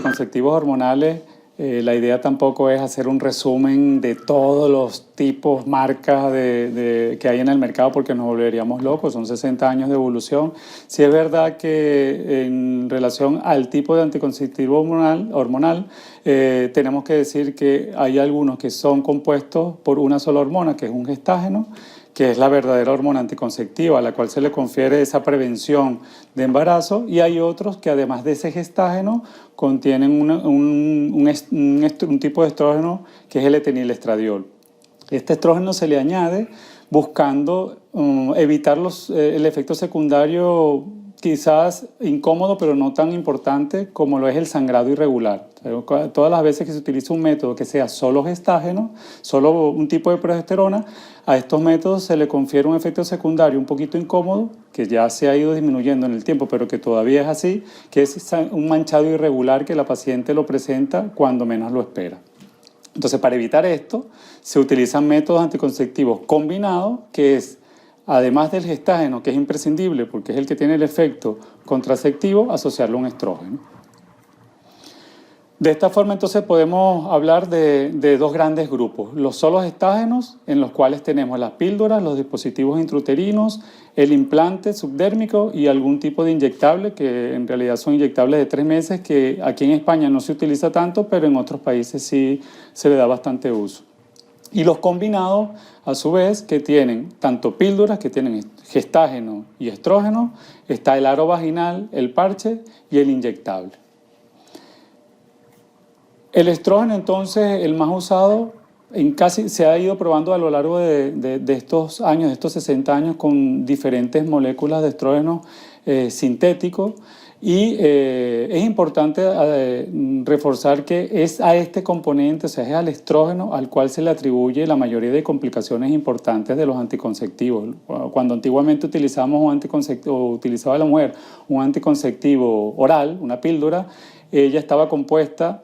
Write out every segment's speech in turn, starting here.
anticonceptivos hormonales, la idea tampoco es hacer un resumen de todos los tipos, marcas que hay en el mercado porque nos volveríamos locos, son 60 años de evolución. Sí es verdad que en relación al tipo de anticonceptivo hormonal tenemos que decir que hay algunos que son compuestos por una sola hormona, que es un gestágeno, que es la verdadera hormona anticonceptiva, a la cual se le confiere esa prevención de embarazo, y hay otros que además de ese gestágeno contienen un tipo de estrógeno que es el etinilestradiol. Este estrógeno se le añade buscando evitar el efecto secundario quizás incómodo, pero no tan importante como lo es el sangrado irregular. Todas las veces que se utiliza un método que sea solo gestágeno, solo un tipo de progesterona, a estos métodos se le confiere un efecto secundario un poquito incómodo, que ya se ha ido disminuyendo en el tiempo, pero que todavía es así, que es un manchado irregular que la paciente lo presenta cuando menos lo espera. Entonces, para evitar esto, se utilizan métodos anticonceptivos combinados, que es, además del gestágeno, que es imprescindible porque es el que tiene el efecto contraceptivo, asociarlo a un estrógeno. De esta forma, entonces, podemos hablar de dos grandes grupos. Los solos gestágenos, en los cuales tenemos las píldoras, los dispositivos intrauterinos, el implante subdérmico y algún tipo de inyectable, que en realidad son inyectables de 3 meses, que aquí en España no se utiliza tanto, pero en otros países sí se le da bastante uso. Y los combinados, a su vez, que tienen tanto píldoras, que tienen gestágeno y estrógeno, está el aro vaginal, el parche y el inyectable. El estrógeno, entonces, el más usado, se ha ido probando a lo largo de estos años, de estos 60 años, con diferentes moléculas de estrógeno sintético. Y es importante reforzar que es a este componente, o sea, es al estrógeno al cual se le atribuye la mayoría de complicaciones importantes de los anticonceptivos. Cuando antiguamente utilizaba la mujer un anticonceptivo oral, una píldora, ella estaba compuesta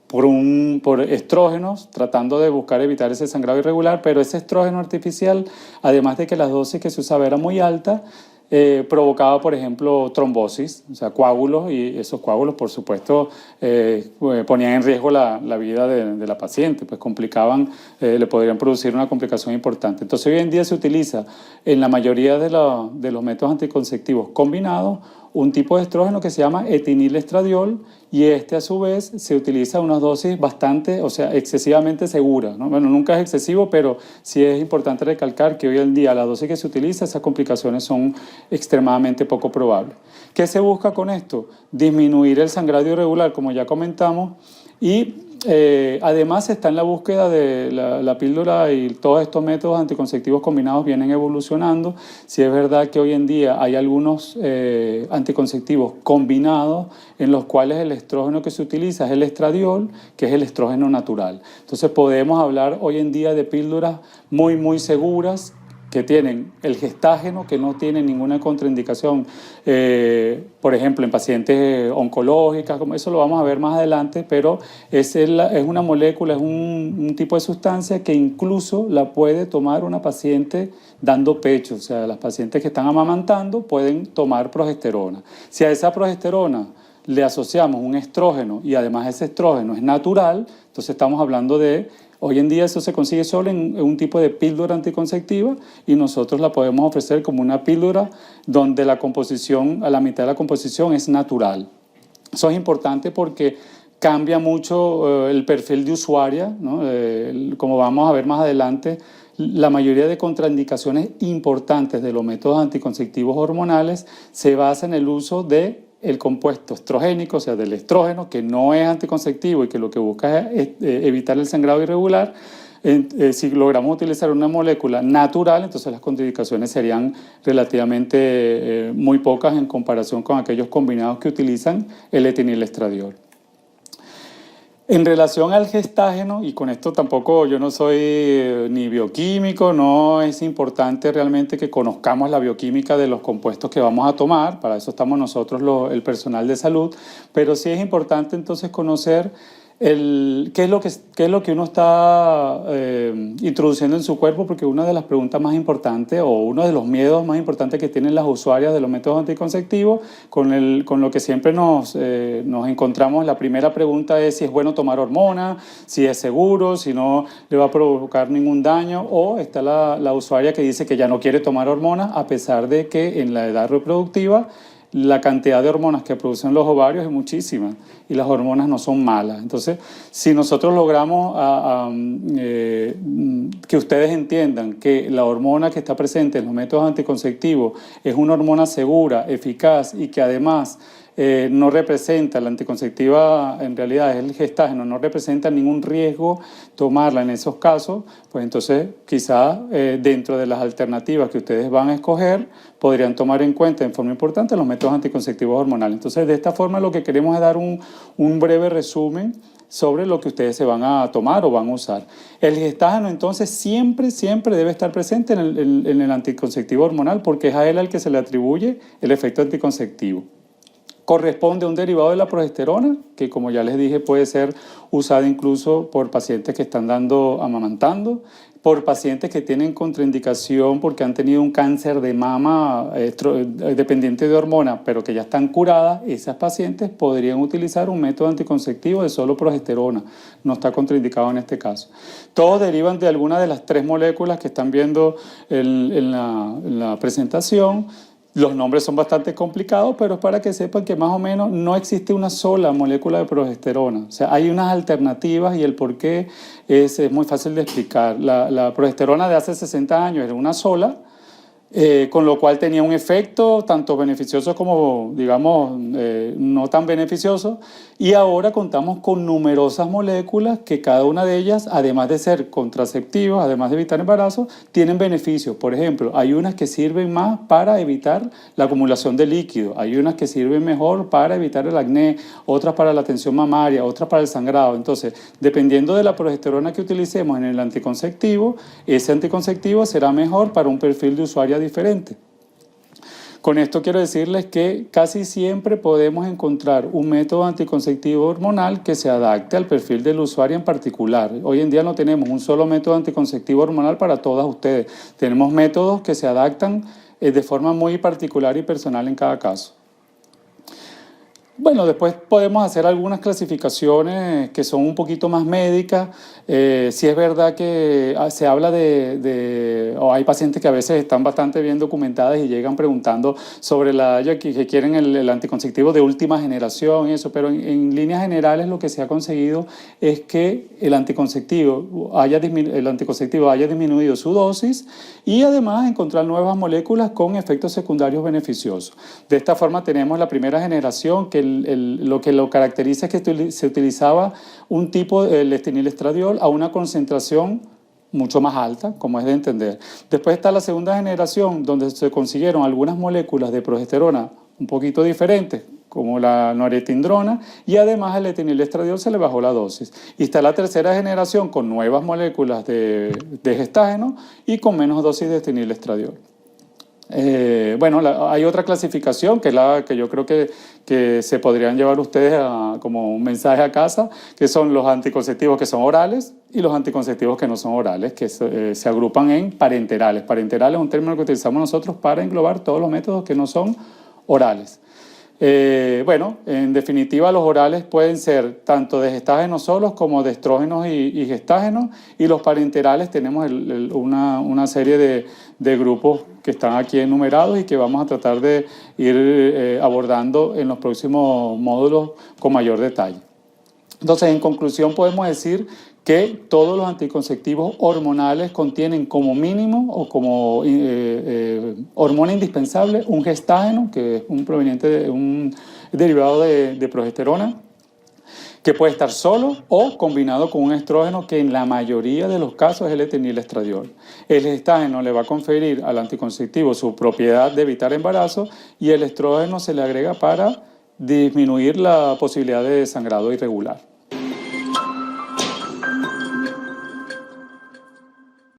por estrógenos, tratando de buscar evitar ese sangrado irregular, pero ese estrógeno artificial, además de que la dosis que se usaba era muy alta, provocaba, por ejemplo, trombosis, o sea, coágulos, y esos coágulos, por supuesto, ponían en riesgo la vida de la paciente, pues le podrían producir una complicación importante. Entonces, hoy en día se utiliza en la mayoría de los métodos anticonceptivos combinados un tipo de estrógeno que se llama etinilestradiol, y a su vez se utiliza a unas dosis bastante, o sea, excesivamente seguras, ¿no? Bueno, nunca es excesivo, pero sí es importante recalcar que hoy en día la dosis que se utiliza, esas complicaciones son extremadamente poco probables. ¿Qué se busca con esto? Disminuir el sangrado irregular, como ya comentamos, y además está en la búsqueda de la píldora, y todos estos métodos anticonceptivos combinados vienen evolucionando. Sí es verdad que hoy en día hay algunos anticonceptivos combinados en los cuales el estrógeno que se utiliza es el estradiol, que es el estrógeno natural. Entonces podemos hablar hoy en día de píldoras muy, muy seguras, que tienen el gestágeno, que no tiene ninguna contraindicación, por ejemplo, en pacientes oncológicas, como eso lo vamos a ver más adelante, pero es una molécula, es un tipo de sustancia que incluso la puede tomar una paciente dando pecho, o sea, las pacientes que están amamantando pueden tomar progesterona. Si a esa progesterona le asociamos un estrógeno y además ese estrógeno es natural, entonces estamos hablando hoy en día eso se consigue solo en un tipo de píldora anticonceptiva, y nosotros la podemos ofrecer como una píldora donde la composición, a la mitad de la composición es natural. Eso es importante porque cambia mucho el perfil de usuaria, ¿no? Como vamos a ver más adelante, la mayoría de contraindicaciones importantes de los métodos anticonceptivos hormonales se basa en el uso del compuesto estrogénico, o sea, del estrógeno, que no es anticonceptivo y que lo que busca es evitar el sangrado irregular. Si logramos utilizar una molécula natural, entonces las contraindicaciones serían relativamente muy pocas en comparación con aquellos combinados que utilizan el etinilestradiol. En relación al gestágeno, y con esto tampoco yo no soy ni bioquímico, no es importante realmente que conozcamos la bioquímica de los compuestos que vamos a tomar, para eso estamos nosotros el personal de salud, pero sí es importante entonces conocer ¿Qué es lo que uno está introduciendo en su cuerpo? Porque una de las preguntas más importantes o uno de los miedos más importantes que tienen las usuarias de los métodos anticonceptivos, con lo que siempre nos encontramos, la primera pregunta es si es bueno tomar hormonas, si es seguro, si no le va a provocar ningún daño, o está la usuaria que dice que ya no quiere tomar hormonas a pesar de que en la edad reproductiva la cantidad de hormonas que producen los ovarios es muchísima y las hormonas no son malas. Entonces, si nosotros logramos que ustedes entiendan que la hormona que está presente en los métodos anticonceptivos es una hormona segura, eficaz y que además no representa, la anticonceptiva en realidad es el gestágeno, no representa ningún riesgo tomarla en esos casos, pues entonces quizás dentro de las alternativas que ustedes van a escoger podrían tomar en cuenta en forma importante los métodos anticonceptivos hormonales. Entonces, de esta forma lo que queremos es dar un breve resumen sobre lo que ustedes se van a tomar o van a usar. El gestágeno entonces siempre debe estar presente en el anticonceptivo hormonal porque es a él al que se le atribuye el efecto anticonceptivo. Corresponde a un derivado de la progesterona, que como ya les dije puede ser usada incluso por pacientes que están amamantando, por pacientes que tienen contraindicación porque han tenido un cáncer de mama dependiente de hormonas, pero que ya están curadas. Esas pacientes podrían utilizar un método anticonceptivo de solo progesterona, no está contraindicado en este caso. Todos derivan de alguna de las 3 moléculas que están viendo en la presentación. Los nombres son bastante complicados, pero es para que sepan que más o menos no existe una sola molécula de progesterona. O sea, hay unas alternativas y el por qué es muy fácil de explicar. La progesterona de hace 60 años era una sola, con lo cual tenía un efecto tanto beneficioso como, digamos, no tan beneficioso. Y ahora contamos con numerosas moléculas que cada una de ellas, además de ser contraceptivas, además de evitar embarazo, tienen beneficios. Por ejemplo, hay unas que sirven más para evitar la acumulación de líquido, hay unas que sirven mejor para evitar el acné, otras para la tensión mamaria, otras para el sangrado. Entonces, dependiendo de la progesterona que utilicemos en el anticonceptivo, ese anticonceptivo será mejor para un perfil de usuaria diferente. Con esto quiero decirles que casi siempre podemos encontrar un método anticonceptivo hormonal que se adapte al perfil del usuario en particular. Hoy en día no tenemos un solo método anticonceptivo hormonal para todas ustedes. Tenemos métodos que se adaptan de forma muy particular y personal en cada caso. Bueno, después podemos hacer algunas clasificaciones que son un poquito más médicas. Sí es verdad que se habla o hay pacientes que a veces están bastante bien documentadas y llegan preguntando sobre que quieren el anticonceptivo de última generación y eso, pero en líneas generales lo que se ha conseguido es que el anticonceptivo haya disminuido su dosis y además encontrar nuevas moléculas con efectos secundarios beneficiosos. De esta forma tenemos la primera generación que lo que lo caracteriza es que se utilizaba un tipo de estradiol a una concentración mucho más alta, como es de entender. Después está la segunda generación, donde se consiguieron algunas moléculas de progesterona un poquito diferentes, como la norepinefrina, y además el etinilestradiol se le bajó la dosis. Y está la tercera generación con nuevas moléculas de gestágeno y con menos dosis de etinilestradiol. Bueno, hay otra clasificación que es la que yo creo que se podrían llevar ustedes como un mensaje a casa, que son los anticonceptivos que son orales y los anticonceptivos que no son orales, que se agrupan en parenterales. Parenteral es un término que utilizamos nosotros para englobar todos los métodos que no son orales. Bueno, en definitiva los orales pueden ser tanto de gestágenos solos como de estrógenos y gestágenos, y los parenterales tenemos una serie de grupos que están aquí enumerados y que vamos a tratar de ir abordando en los próximos módulos con mayor detalle. Entonces, en conclusión podemos decir que todos los anticonceptivos hormonales contienen como mínimo o como hormona indispensable un gestágeno, que es un derivado de progesterona, que puede estar solo o combinado con un estrógeno que en la mayoría de los casos es el etinilestradiol. El gestágeno le va a conferir al anticonceptivo su propiedad de evitar embarazo y el estrógeno se le agrega para disminuir la posibilidad de sangrado irregular.